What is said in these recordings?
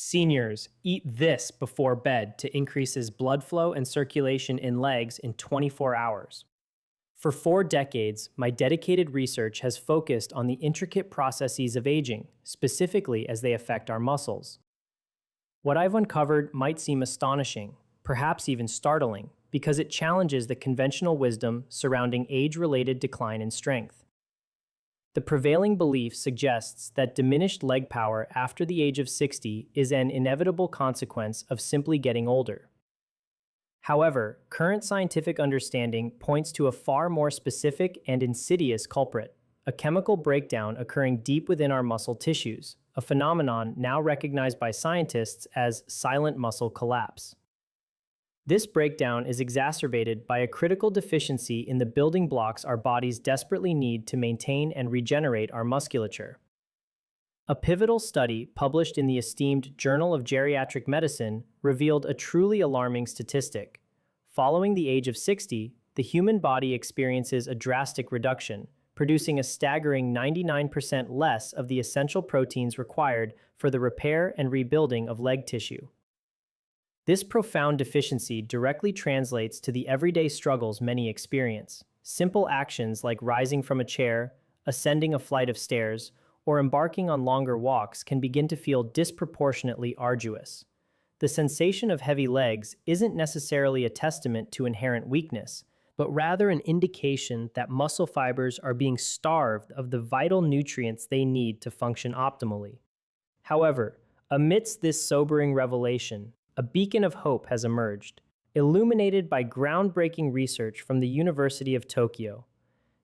Seniors, eat this before bed to increases blood flow and circulation in legs in 24 hours. For 4 decades, my dedicated research has focused on the intricate processes of aging, specifically as they affect our muscles. What I've uncovered might seem astonishing, perhaps even startling, because it challenges the conventional wisdom surrounding age-related decline in strength. The prevailing belief suggests that diminished leg power after the age of 60 is an inevitable consequence of simply getting older. However, current scientific understanding points to a far more specific and insidious culprit, a chemical breakdown occurring deep within our muscle tissues, a phenomenon now recognized by scientists as silent muscle collapse. This breakdown is exacerbated by a critical deficiency in the building blocks our bodies desperately need to maintain and regenerate our musculature. A pivotal study published in the esteemed Journal of Geriatric Medicine revealed a truly alarming statistic. Following the age of 60, the human body experiences a drastic reduction, producing a staggering 99% less of the essential proteins required for the repair and rebuilding of leg tissue. This profound deficiency directly translates to the everyday struggles many experience. Simple actions like rising from a chair, ascending a flight of stairs, or embarking on longer walks can begin to feel disproportionately arduous. The sensation of heavy legs isn't necessarily a testament to inherent weakness, but rather an indication that muscle fibers are being starved of the vital nutrients they need to function optimally. However, amidst this sobering revelation, a beacon of hope has emerged, illuminated by groundbreaking research from the University of Tokyo.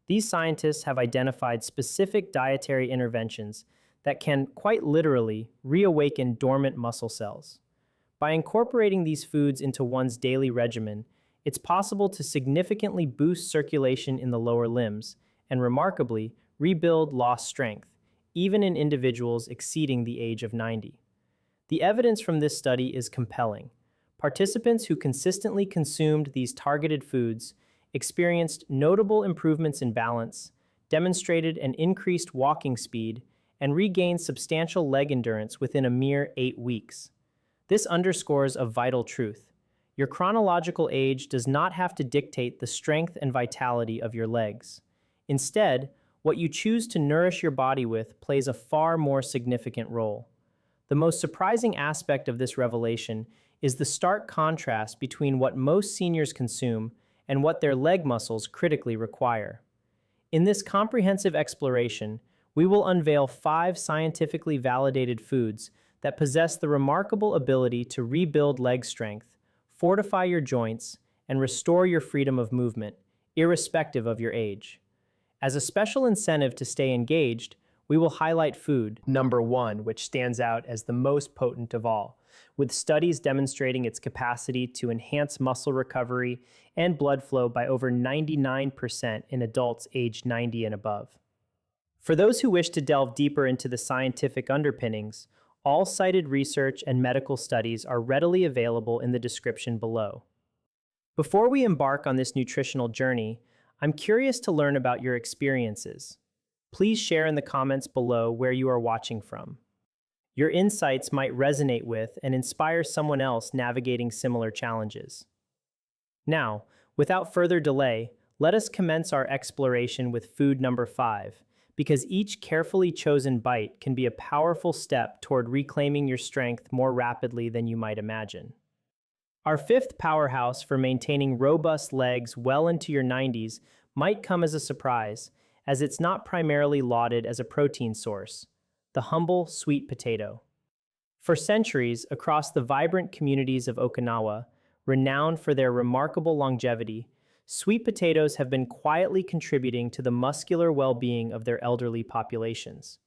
These scientists have identified specific dietary interventions that can, quite literally, reawaken dormant muscle cells. By incorporating these foods into one's daily regimen, it's possible to significantly boost circulation in the lower limbs and, remarkably, rebuild lost strength, even in individuals exceeding the age of 90. The evidence from this study is compelling. Participants who consistently consumed these targeted foods experienced notable improvements in balance, demonstrated an increased walking speed, and regained substantial leg endurance within a mere 8 weeks. This underscores a vital truth. Your chronological age does not have to dictate the strength and vitality of your legs. Instead, what you choose to nourish your body with plays a far more significant role. The most surprising aspect of this revelation is the stark contrast between what most seniors consume and what their leg muscles critically require. In this comprehensive exploration, we will unveil 5 scientifically validated foods that possess the remarkable ability to rebuild leg strength, fortify your joints, and restore your freedom of movement, irrespective of your age. As a special incentive to stay engaged, we will highlight food number 1, which stands out as the most potent of all, with studies demonstrating its capacity to enhance muscle recovery and blood flow by over 99% in adults aged 90 and above. For those who wish to delve deeper into the scientific underpinnings, all cited research and medical studies are readily available in the description below. Before we embark on this nutritional journey, I'm curious to learn about your experiences. Please share in the comments below where you are watching from. Your insights might resonate with and inspire someone else navigating similar challenges. Now, without further delay, let us commence our exploration with food number 5, because each carefully chosen bite can be a powerful step toward reclaiming your strength more rapidly than you might imagine. Our 5th powerhouse for maintaining robust legs well into your 90s might come as a surprise, as it's not primarily lauded as a protein source: the humble sweet potato. For centuries, across the vibrant communities of Okinawa, renowned for their remarkable longevity, sweet potatoes have been quietly contributing to the muscular well-being of their elderly populations.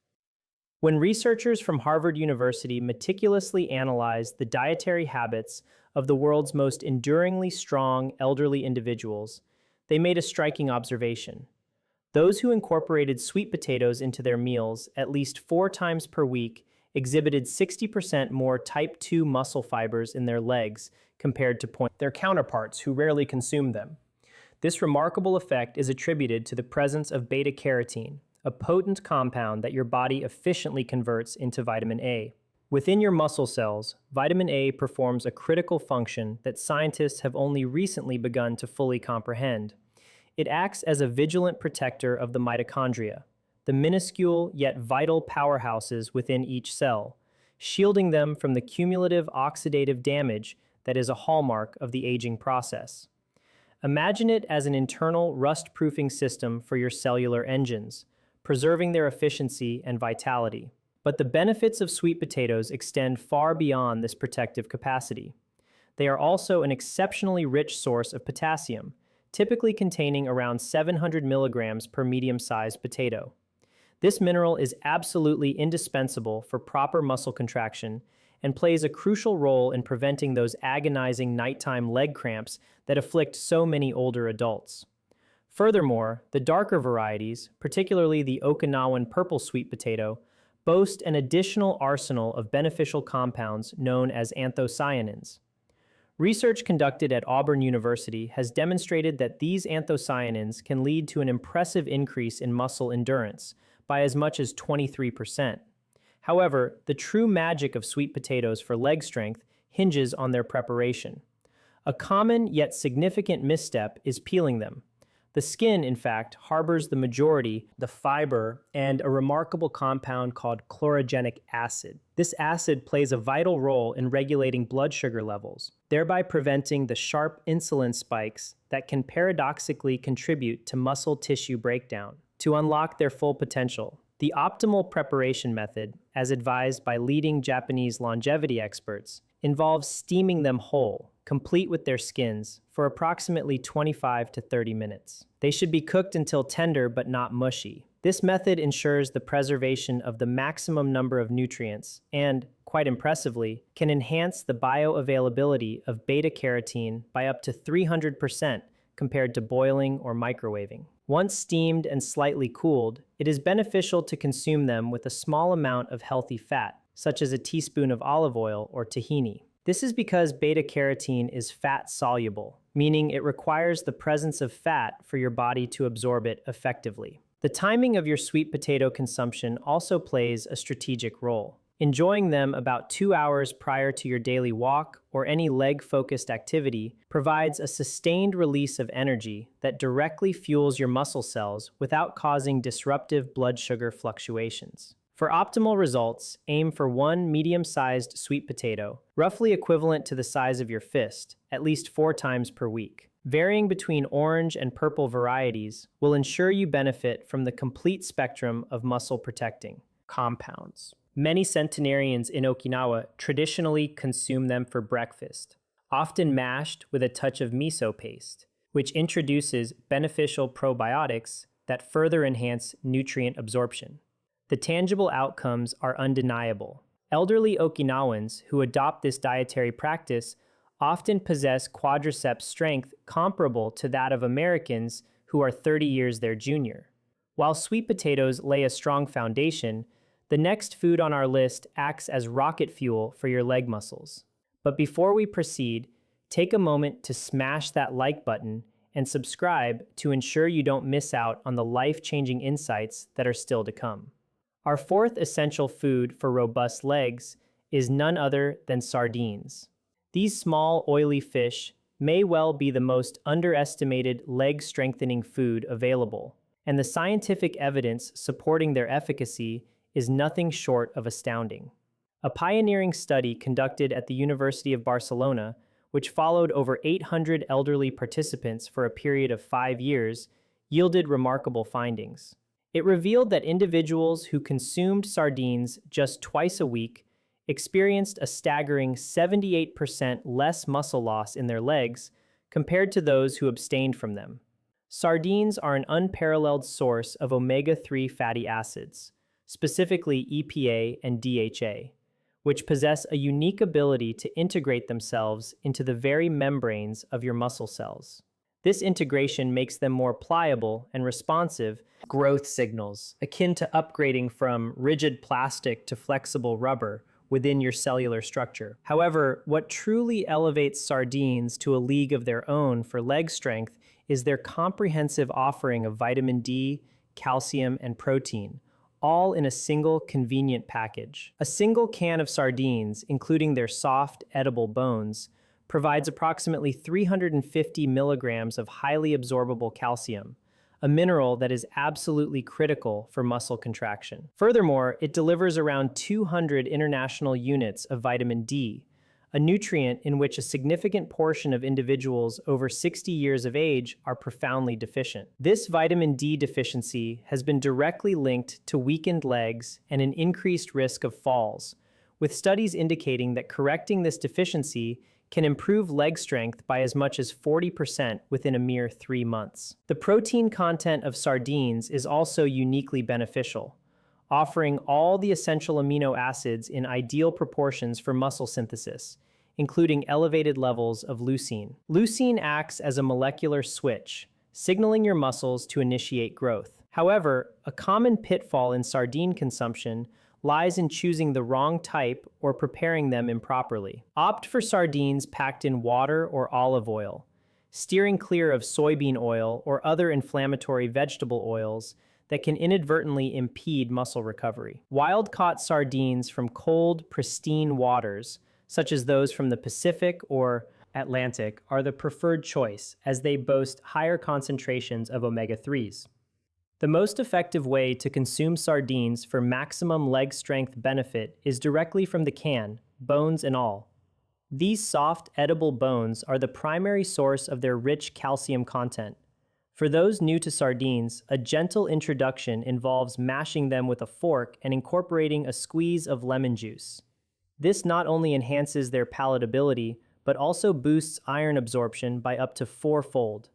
When researchers from Harvard University meticulously analyzed the dietary habits of the world's most enduringly strong elderly individuals, they made a striking observation. Those who incorporated sweet potatoes into their meals at least 4 times per week exhibited 60% more type 2 muscle fibers in their legs compared to their counterparts who rarely consumed them. This remarkable effect is attributed to the presence of beta-carotene, a potent compound that your body efficiently converts into vitamin A. Within your muscle cells, vitamin A performs a critical function that scientists have only recently begun to fully comprehend. It acts as a vigilant protector of the mitochondria, the minuscule yet vital powerhouses within each cell, shielding them from the cumulative oxidative damage that is a hallmark of the aging process. Imagine it as an internal rust-proofing system for your cellular engines, preserving their efficiency and vitality. But the benefits of sweet potatoes extend far beyond this protective capacity. They are also an exceptionally rich source of potassium, typically containing around 700 milligrams per medium-sized potato. This mineral is absolutely indispensable for proper muscle contraction and plays a crucial role in preventing those agonizing nighttime leg cramps that afflict so many older adults. Furthermore, the darker varieties, particularly the Okinawan purple sweet potato, boast an additional arsenal of beneficial compounds known as anthocyanins. Research conducted at Auburn University has demonstrated that these anthocyanins can lead to an impressive increase in muscle endurance by as much as 23%. However, the true magic of sweet potatoes for leg strength hinges on their preparation. A common yet significant misstep is peeling them. The skin, in fact, harbors the majority, the fiber, and a remarkable compound called chlorogenic acid. This acid plays a vital role in regulating blood sugar levels, thereby preventing the sharp insulin spikes that can paradoxically contribute to muscle tissue breakdown. To unlock their full potential, the optimal preparation method, as advised by leading Japanese longevity experts, involves steaming them whole, complete with their skins, for approximately 25 to 30 minutes. They should be cooked until tender but not mushy. This method ensures the preservation of the maximum number of nutrients and, quite impressively, can enhance the bioavailability of beta-carotene by up to 300% compared to boiling or microwaving. Once steamed and slightly cooled, it is beneficial to consume them with a small amount of healthy fat, such as a teaspoon of olive oil or tahini. This is because beta-carotene is fat-soluble, meaning it requires the presence of fat for your body to absorb it effectively. The timing of your sweet potato consumption also plays a strategic role. Enjoying them about 2 hours prior to your daily walk or any leg-focused activity provides a sustained release of energy that directly fuels your muscle cells without causing disruptive blood sugar fluctuations. For optimal results, aim for one medium-sized sweet potato, roughly equivalent to the size of your fist, at least 4 times per week. Varying between orange and purple varieties will ensure you benefit from the complete spectrum of muscle-protecting compounds. Many centenarians in Okinawa traditionally consume them for breakfast, often mashed with a touch of miso paste, which introduces beneficial probiotics that further enhance nutrient absorption. The tangible outcomes are undeniable. Elderly Okinawans who adopt this dietary practice often possess quadriceps strength comparable to that of Americans who are 30 years their junior. While sweet potatoes lay a strong foundation, the next food on our list acts as rocket fuel for your leg muscles. But before we proceed, take a moment to smash that like button and subscribe to ensure you don't miss out on the life-changing insights that are still to come. Our fourth essential food for robust legs is none other than sardines. These small, oily fish may well be the most underestimated leg-strengthening food available, and the scientific evidence supporting their efficacy is nothing short of astounding. A pioneering study conducted at the University of Barcelona, which followed over 800 elderly participants for a period of 5 years, yielded remarkable findings. It revealed that individuals who consumed sardines just twice a week experienced a staggering 78% less muscle loss in their legs compared to those who abstained from them. Sardines are an unparalleled source of omega-3 fatty acids, specifically EPA and DHA, which possess a unique ability to integrate themselves into the very membranes of your muscle cells. This integration makes them more pliable and responsive to growth signals, akin to upgrading from rigid plastic to flexible rubber within your cellular structure. However, what truly elevates sardines to a league of their own for leg strength is their comprehensive offering of vitamin D, calcium, and protein, all in a single convenient package. A single can of sardines, including their soft, edible bones, provides approximately 350 milligrams of highly absorbable calcium, a mineral that is absolutely critical for muscle contraction. Furthermore, it delivers around 200 international units of vitamin D, a nutrient in which a significant portion of individuals over 60 years of age are profoundly deficient. This vitamin D deficiency has been directly linked to weakened legs and an increased risk of falls, with studies indicating that correcting this deficiency can improve leg strength by as much as 40% within a mere 3 months. The protein content of sardines is also uniquely beneficial, offering all the essential amino acids in ideal proportions for muscle synthesis, including elevated levels of leucine. Leucine acts as a molecular switch, signaling your muscles to initiate growth. However, a common pitfall in sardine consumption lies in choosing the wrong type or preparing them improperly. Opt for sardines packed in water or olive oil, steering clear of soybean oil or other inflammatory vegetable oils that can inadvertently impede muscle recovery. Wild-caught sardines from cold, pristine waters, such as those from the Pacific or Atlantic, are the preferred choice as they boast higher concentrations of omega-3s. The most effective way to consume sardines for maximum leg strength benefit is directly from the can, bones and all. These soft, edible bones are the primary source of their rich calcium content. For those new to sardines, a gentle introduction involves mashing them with a fork and incorporating a squeeze of lemon juice. This not only enhances their palatability, but also boosts iron absorption by up to 4-fold.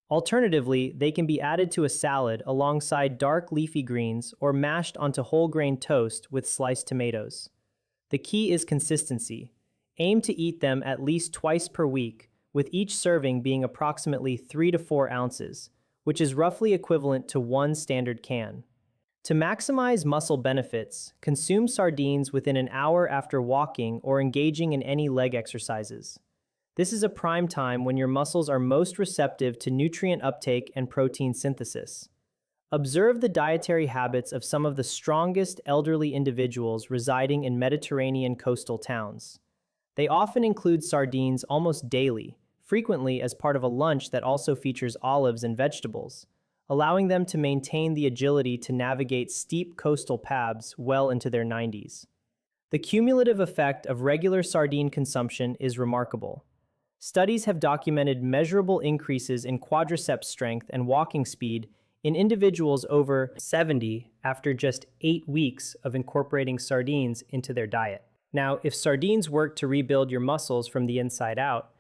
Alternatively, they can be added to a salad alongside dark leafy greens or mashed onto whole grain toast with sliced tomatoes. The key is consistency. Aim to eat them at least twice per week, with each serving being approximately 3 to 4 ounces, which is roughly equivalent to 1 standard can. To maximize muscle benefits, consume sardines within an hour after walking or engaging in any leg exercises. This is a prime time when your muscles are most receptive to nutrient uptake and protein synthesis. Observe the dietary habits of some of the strongest elderly individuals residing in Mediterranean coastal towns. They often include sardines almost daily, frequently as part of a lunch that also features olives and vegetables, allowing them to maintain the agility to navigate steep coastal paths well into their 90s. The cumulative effect of regular sardine consumption is remarkable. Studies have documented measurable increases in quadriceps strength and walking speed in individuals over 70 after just 8 weeks of incorporating sardines into their diet. Now, if sardines work to rebuild your muscles from the inside out,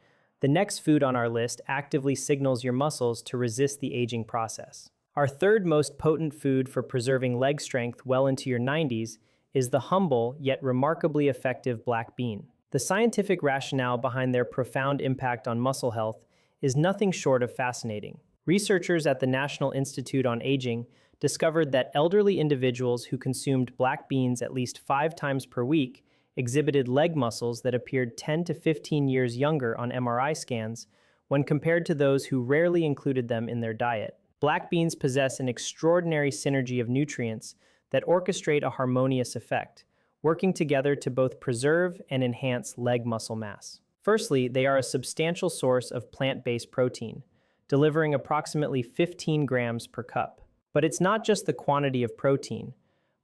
the next food on our list actively signals your muscles to resist the aging process. Our third most potent food for preserving leg strength well into your 90s is the humble yet remarkably effective black bean. The scientific rationale behind their profound impact on muscle health is nothing short of fascinating. Researchers at the National Institute on Aging discovered that elderly individuals who consumed black beans at least 5 times per week exhibited leg muscles that appeared 10 to 15 years younger on MRI scans when compared to those who rarely included them in their diet. Black beans possess an extraordinary synergy of nutrients that orchestrate a harmonious effect, working together to both preserve and enhance leg muscle mass. Firstly, they are a substantial source of plant-based protein, delivering approximately 15 grams per cup. But it's not just the quantity of protein.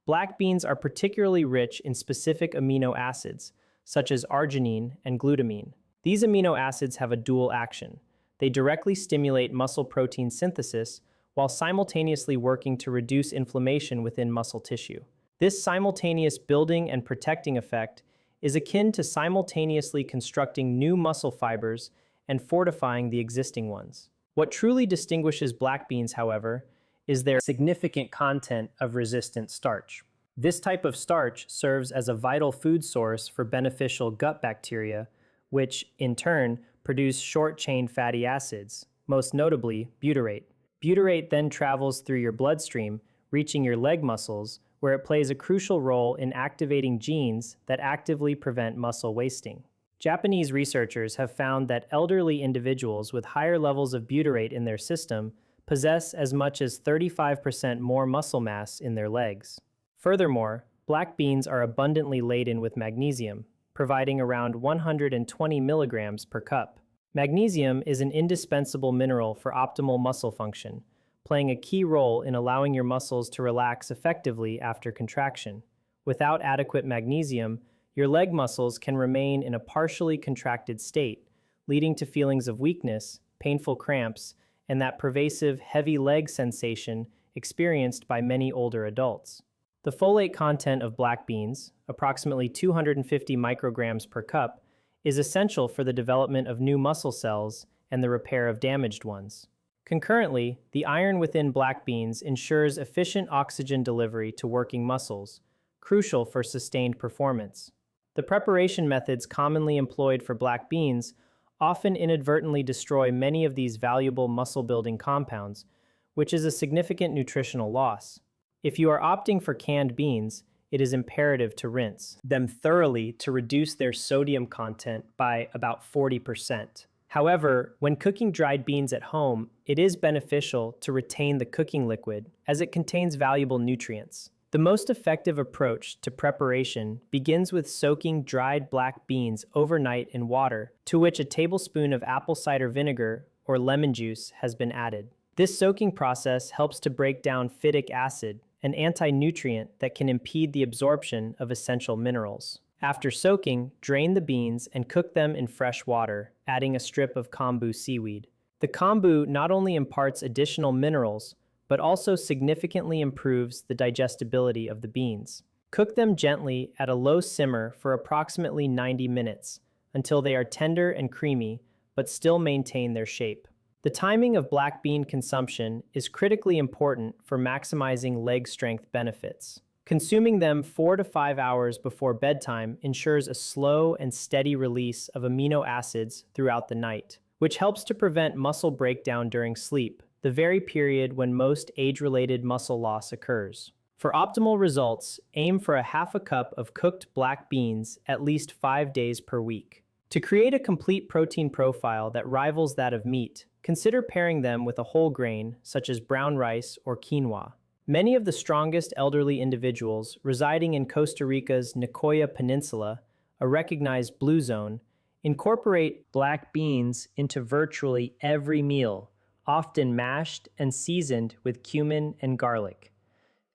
Black beans are particularly rich in specific amino acids, such as arginine and glutamine. These amino acids have a dual action. They directly stimulate muscle protein synthesis while simultaneously working to reduce inflammation within muscle tissue. This simultaneous building and protecting effect is akin to simultaneously constructing new muscle fibers and fortifying the existing ones. What truly distinguishes black beans, however, is their significant content of resistant starch. This type of starch serves as a vital food source for beneficial gut bacteria, which, in turn, produce short-chain fatty acids, most notably butyrate. Butyrate then travels through your bloodstream, reaching your leg muscles, where it plays a crucial role in activating genes that actively prevent muscle wasting. Japanese researchers have found that elderly individuals with higher levels of butyrate in their system possess as much as 35% more muscle mass in their legs. Furthermore, black beans are abundantly laden with magnesium, providing around 120 milligrams per cup. Magnesium is an indispensable mineral for optimal muscle function, playing a key role in allowing your muscles to relax effectively after contraction. Without adequate magnesium, your leg muscles can remain in a partially contracted state, leading to feelings of weakness, painful cramps, and that pervasive heavy leg sensation experienced by many older adults. The folate content of black beans, approximately 250 micrograms per cup, is essential for the development of new muscle cells and the repair of damaged ones. Concurrently, the iron within black beans ensures efficient oxygen delivery to working muscles, crucial for sustained performance. The preparation methods commonly employed for black beans often inadvertently destroy many of these valuable muscle-building compounds, which is a significant nutritional loss. If you are opting for canned beans, it is imperative to rinse them thoroughly to reduce their sodium content by about 40%. However, when cooking dried beans at home, it is beneficial to retain the cooking liquid as it contains valuable nutrients. The most effective approach to preparation begins with soaking dried black beans overnight in water, to which a tablespoon of apple cider vinegar or lemon juice has been added. This soaking process helps to break down phytic acid, an anti-nutrient that can impede the absorption of essential minerals. After soaking, drain the beans and cook them in fresh water, adding a strip of kombu seaweed. The kombu not only imparts additional minerals, but also significantly improves the digestibility of the beans. Cook them gently at a low simmer for approximately 90 minutes, until they are tender and creamy, but still maintain their shape. The timing of black bean consumption is critically important for maximizing leg strength benefits. Consuming them 4 to 5 hours before bedtime ensures a slow and steady release of amino acids throughout the night, which helps to prevent muscle breakdown during sleep, the very period when most age-related muscle loss occurs. For optimal results, aim for a half a cup of cooked black beans at least 5 days per week. To create a complete protein profile that rivals that of meat, consider pairing them with a whole grain, such as brown rice or quinoa. Many of the strongest elderly individuals residing in Costa Rica's Nicoya Peninsula, a recognized blue zone, incorporate black beans into virtually every meal, often mashed and seasoned with cumin and garlic.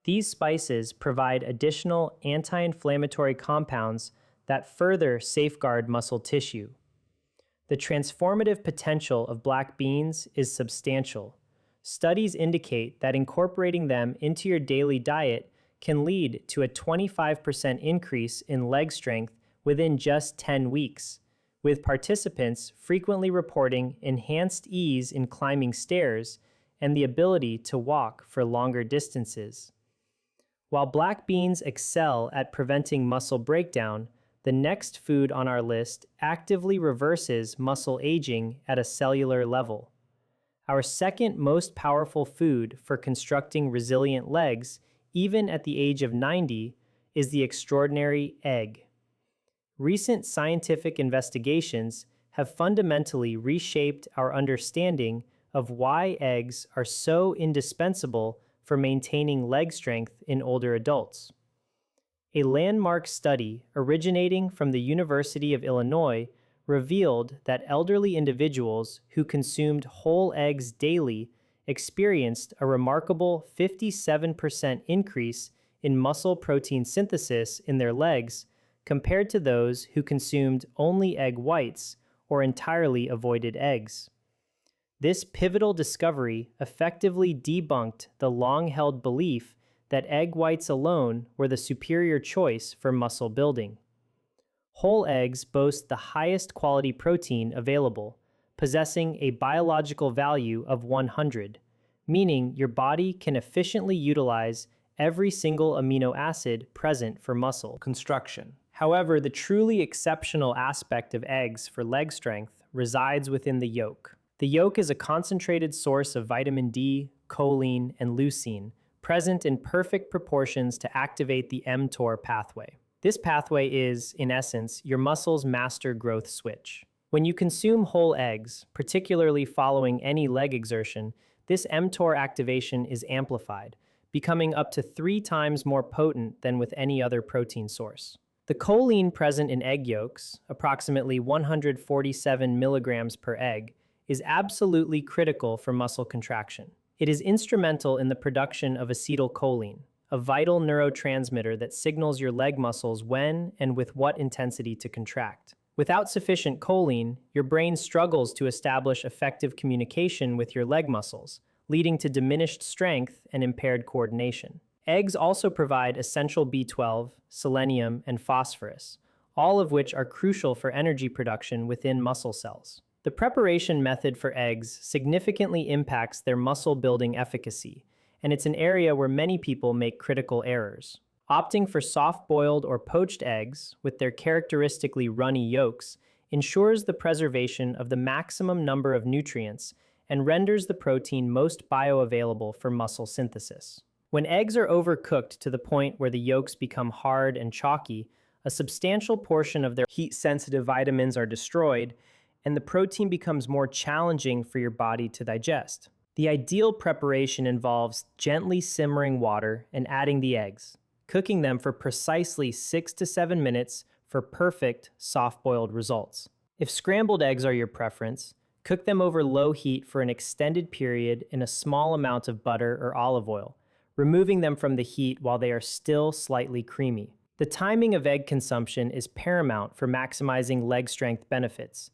These spices provide additional anti-inflammatory compounds that further safeguard muscle tissue. The transformative potential of black beans is substantial. Studies indicate that incorporating them into your daily diet can lead to a 25% increase in leg strength within just 10 weeks, with participants frequently reporting enhanced ease in climbing stairs and the ability to walk for longer distances. While black beans excel at preventing muscle breakdown, the next food on our list actively reverses muscle aging at a cellular level. Our second most powerful food for constructing resilient legs, even at the age of 90, is the extraordinary egg. Recent scientific investigations have fundamentally reshaped our understanding of why eggs are so indispensable for maintaining leg strength in older adults. A landmark study originating from the University of Illinois revealed that elderly individuals who consumed whole eggs daily experienced a remarkable 57% increase in muscle protein synthesis in their legs compared to those who consumed only egg whites or entirely avoided eggs. This pivotal discovery effectively debunked the long-held belief that egg whites alone were the superior choice for muscle building. Whole eggs boast the highest quality protein available, possessing a biological value of 100, meaning your body can efficiently utilize every single amino acid present for muscle construction. However, the truly exceptional aspect of eggs for leg strength resides within the yolk. The yolk is a concentrated source of vitamin D, choline, and leucine, present in perfect proportions to activate the mTOR pathway. This pathway is, in essence, your muscle's master growth switch. When you consume whole eggs, particularly following any leg exertion, this mTOR activation is amplified, becoming up to 3 times more potent than with any other protein source. The choline present in egg yolks, approximately 147 milligrams per egg, is absolutely critical for muscle contraction. It is instrumental in the production of acetylcholine, a vital neurotransmitter that signals your leg muscles when and with what intensity to contract. Without sufficient choline, your brain struggles to establish effective communication with your leg muscles, leading to diminished strength and impaired coordination. Eggs also provide essential B12, selenium, and phosphorus, all of which are crucial for energy production within muscle cells. The preparation method for eggs significantly impacts their muscle-building efficacy, and it's an area where many people make critical errors. Opting for soft-boiled or poached eggs, with their characteristically runny yolks, ensures the preservation of the maximum number of nutrients and renders the protein most bioavailable for muscle synthesis. When eggs are overcooked to the point where the yolks become hard and chalky, a substantial portion of their heat-sensitive vitamins are destroyed, and the protein becomes more challenging for your body to digest. The ideal preparation involves gently simmering water and adding the eggs, cooking them for precisely 6 to 7 minutes for perfect soft-boiled results. If scrambled eggs are your preference, cook them over low heat for an extended period in a small amount of butter or olive oil, removing them from the heat while they are still slightly creamy. The timing of egg consumption is paramount for maximizing leg strength benefits.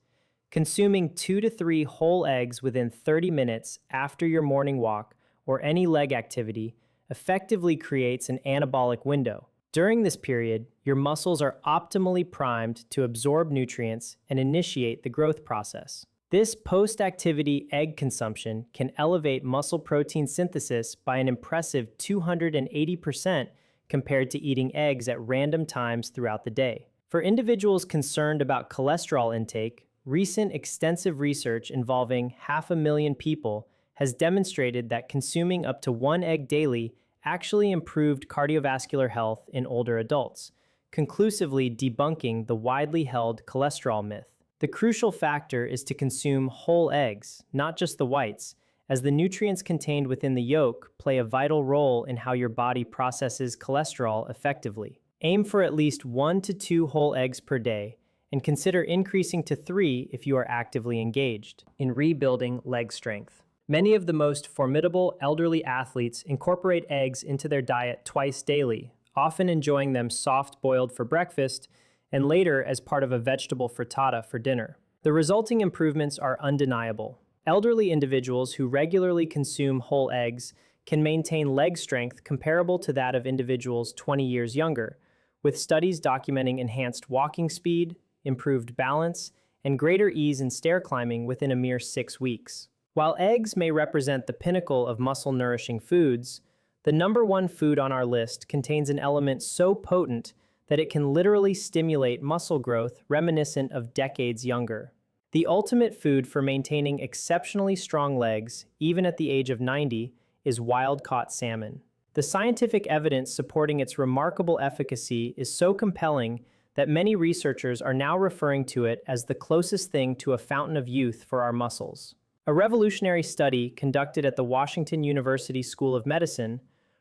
Consuming 2 to 3 whole eggs within 30 minutes after your morning walk or any leg activity effectively creates an anabolic window. During this period, your muscles are optimally primed to absorb nutrients and initiate the growth process. This post-activity egg consumption can elevate muscle protein synthesis by an impressive 280% compared to eating eggs at random times throughout the day. For individuals concerned about cholesterol intake, recent extensive research involving 500,000 people has demonstrated that consuming up to 1 egg daily actually improved cardiovascular health in older adults, conclusively debunking the widely held cholesterol myth. The crucial factor is to consume whole eggs, not just the whites, as the nutrients contained within the yolk play a vital role in how your body processes cholesterol effectively. Aim for at least 1 to 2 whole eggs per day, and consider increasing to 3 if you are actively engaged in rebuilding leg strength. Many of the most formidable elderly athletes incorporate eggs into their diet twice daily, often enjoying them soft-boiled for breakfast and later as part of a vegetable frittata for dinner. The resulting improvements are undeniable. Elderly individuals who regularly consume whole eggs can maintain leg strength comparable to that of individuals 20 years younger, with studies documenting enhanced walking speed, improved balance, and greater ease in stair climbing within a mere 6 weeks. While eggs may represent the pinnacle of muscle-nourishing foods, the number 1 food on our list contains an element so potent that it can literally stimulate muscle growth reminiscent of decades younger. The ultimate food for maintaining exceptionally strong legs, even at the age of 90, is wild-caught salmon. The scientific evidence supporting its remarkable efficacy is so compelling that many researchers are now referring to it as the closest thing to a fountain of youth for our muscles. A revolutionary study conducted at the Washington University School of Medicine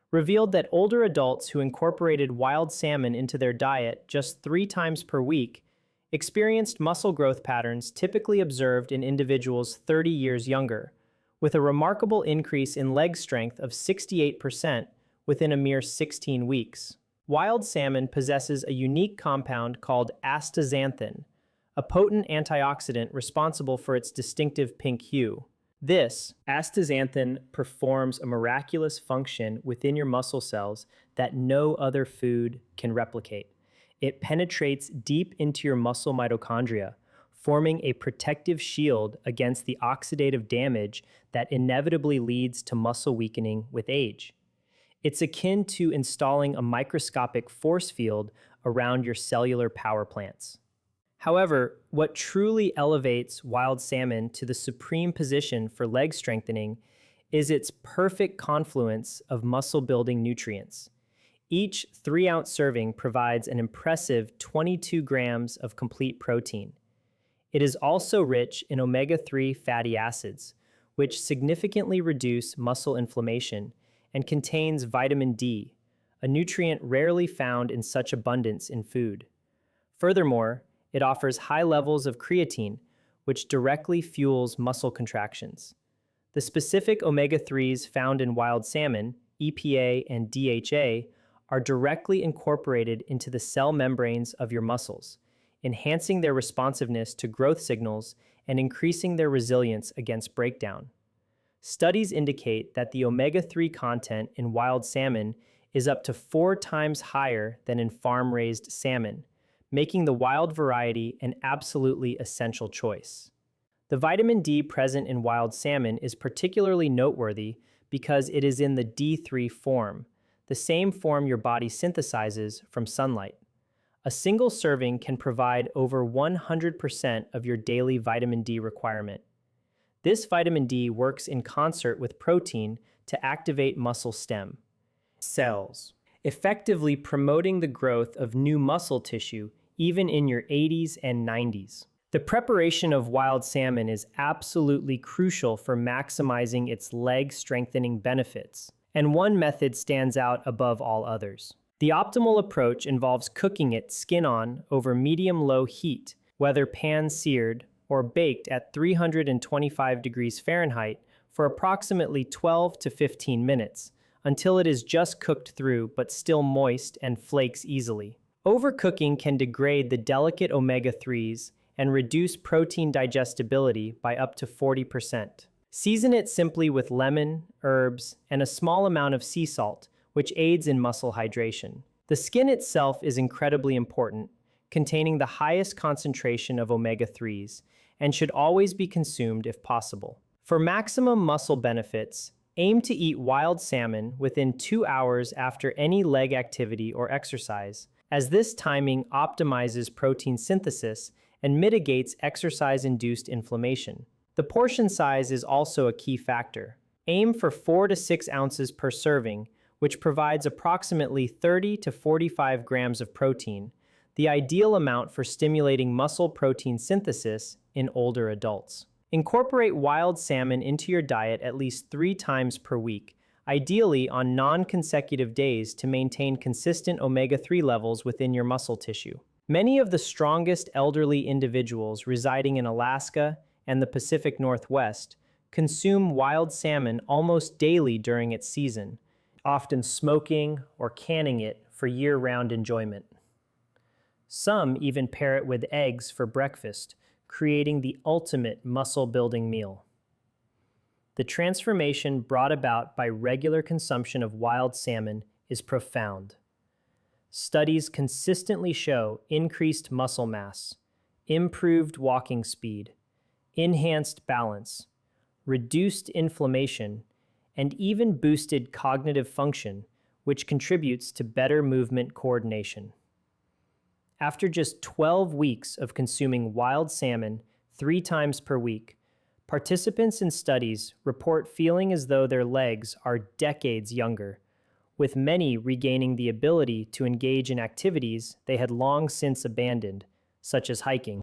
revealed that older adults who incorporated wild salmon into their diet just 3 times per week experienced muscle growth patterns typically observed in individuals 30 years younger, with a remarkable increase in leg strength of 68% within a mere 16 weeks. Wild salmon possesses a unique compound called astaxanthin, a potent antioxidant responsible for its distinctive pink hue. This astaxanthin performs a miraculous function within your muscle cells that no other food can replicate. It penetrates deep into your muscle mitochondria, forming a protective shield against the oxidative damage that inevitably leads to muscle weakening with age. It's akin to installing a microscopic force field around your cellular power plants. However, what truly elevates wild salmon to the supreme position for leg strengthening is its perfect confluence of muscle-building nutrients. Each 3-ounce serving provides an impressive 22 grams of complete protein. It is also rich in omega-3 fatty acids, which significantly reduce muscle inflammation and contains vitamin D, a nutrient rarely found in such abundance in food. Furthermore, it offers high levels of creatine, which directly fuels muscle contractions. The specific omega-3s found in wild salmon, EPA and DHA, are directly incorporated into the cell membranes of your muscles, enhancing their responsiveness to growth signals and increasing their resilience against breakdown. Studies indicate that the omega-3 content in wild salmon is up to 4 times higher than in farm-raised salmon, making the wild variety an absolutely essential choice. The vitamin D present in wild salmon is particularly noteworthy because it is in the D3 form, the same form your body synthesizes from sunlight. A single serving can provide over 100% of your daily vitamin D requirement. This vitamin D works in concert with protein to activate muscle stem cells, effectively promoting the growth of new muscle tissue even in your 80s and 90s. The preparation of wild salmon is absolutely crucial for maximizing its leg strengthening benefits, and one method stands out above all others. The optimal approach involves cooking it skin-on over medium-low heat, whether pan-seared or baked at 325 degrees Fahrenheit for approximately 12 to 15 minutes, until it is just cooked through but still moist and flakes easily. Overcooking can degrade the delicate omega-3s and reduce protein digestibility by up to 40%. Season it simply with lemon, herbs, and a small amount of sea salt, which aids in muscle hydration. The skin itself is incredibly important, containing the highest concentration of omega-3s, and should always be consumed if possible. For maximum muscle benefits, aim to eat wild salmon within 2 hours after any leg activity or exercise, as this timing optimizes protein synthesis and mitigates exercise-induced inflammation. The portion size is also a key factor. Aim for 4 to 6 ounces per serving, which provides approximately 30 to 45 grams of protein, the ideal amount for stimulating muscle protein synthesis in older adults. Incorporate wild salmon into your diet at least 3 times per week, ideally on non-consecutive days to maintain consistent omega-3 levels within your muscle tissue. Many of the strongest elderly individuals residing in Alaska and the Pacific Northwest consume wild salmon almost daily during its season, often smoking or canning it for year-round enjoyment. Some even pair it with eggs for breakfast, creating the ultimate muscle-building meal. The transformation brought about by regular consumption of wild salmon is profound. Studies consistently show increased muscle mass, improved walking speed, enhanced balance, reduced inflammation, and even boosted cognitive function, which contributes to better movement coordination. After just 12 weeks of consuming wild salmon 3 times per week, participants in studies report feeling as though their legs are decades younger, with many regaining the ability to engage in activities they had long since abandoned, such as hiking.